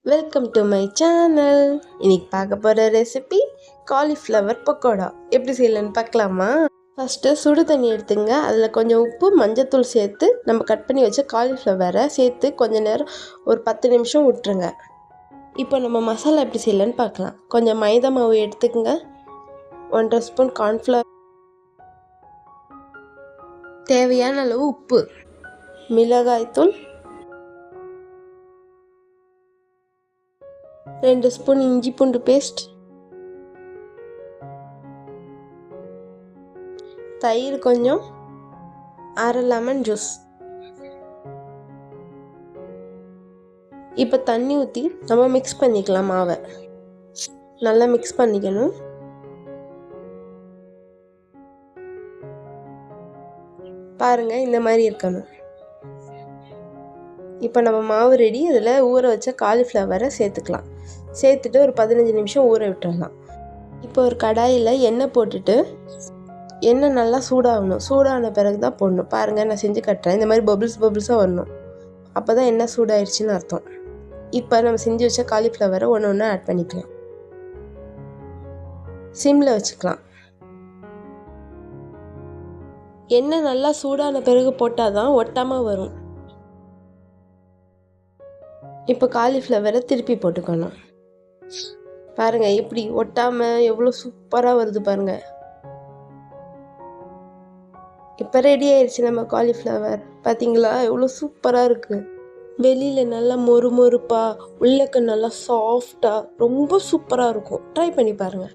Welcome to my channel. இன்னைக்கு பார்க்க போகிற ரெசிபி காலிஃப்ளவர் பக்கோடா. எப்படி செய்யலன்னு பார்க்கலாமா? ஃபஸ்ட்டு சுடு தண்ணி எடுத்துங்க. அதில் கொஞ்சம் உப்பு, மஞ்சத்தூள் சேர்த்து நம்ம கட் பண்ணி வச்ச காலிஃப்ளவரை சேர்த்து கொஞ்சம் நேரம் ஒரு 10 நிமிஷம் விட்டுருங்க. இப்போ நம்ம மசாலா எப்படி செய்யலன்னு பார்க்கலாம். கொஞ்சம் மைதா மாவு எடுத்துக்கங்க. 1.5 ஸ்பூன் கார்ன்ஃப்ளவர், தேவையான அளவு உப்பு, மிளகாய்த்தூள், 2 ஸ்பூன் இஞ்சி பூண்டு பேஸ்ட், தயிர் கொஞ்சம், அரை லெமன் ஜூஸ். இப்போ தண்ணி ஊற்றி நம்ம மிக்ஸ் பண்ணிக்கலாம். மாவை நல்லா மிக்ஸ் பண்ணிக்கணும். பாருங்க, இந்த மாதிரி இருக்கணும். இப்போ நம்ம மாவு ரெடி. அதில் ஊற வச்ச காலிஃப்ளவரை சேர்த்துக்கலாம். சேர்த்துட்டு ஒரு 15 நிமிஷம் ஊற விட்டுடலாம். இப்போ ஒரு கடாயில் எண்ணெய் போட்டுட்டு, எண்ணெய் நல்லா சூடாகணும். சூடான பிறகு தான் போடணும். பாருங்கள், நான் செஞ்சு கட்டுறேன். இந்த மாதிரி பபிள்ஸாக வரணும். அப்போ தான் எண்ணெய் சூடாயிடுச்சுன்னு அர்த்தம். இப்போ நம்ம செஞ்சு வச்ச காலிஃப்ளவரை ஒன்று ஒன்று ஆட் பண்ணிக்கலாம். சிம்மில் வச்சுக்கலாம். எண்ணெய் நல்லா சூடான பிறகு போட்டால் தான் ஒட்டாமல் வரும். இப்போ காலிஃப்ளவரை திருப்பி போட்டுக்கணும். பாருங்கள், எப்படி ஒட்டாமல் எவ்வளோ சூப்பராக வருது பாருங்கள். இப்போ ரெடி ஆயிடுச்சு நம்ம காலிஃப்ளவர். பார்த்தீங்களா, எவ்வளோ சூப்பராக இருக்குது. வெளியில் நல்லா மொறு மொறுப்பாக, உள்ளக்க நல்லா சாஃப்டாக, ரொம்ப சூப்பராக இருக்கும். ட்ரை பண்ணி பாருங்கள்.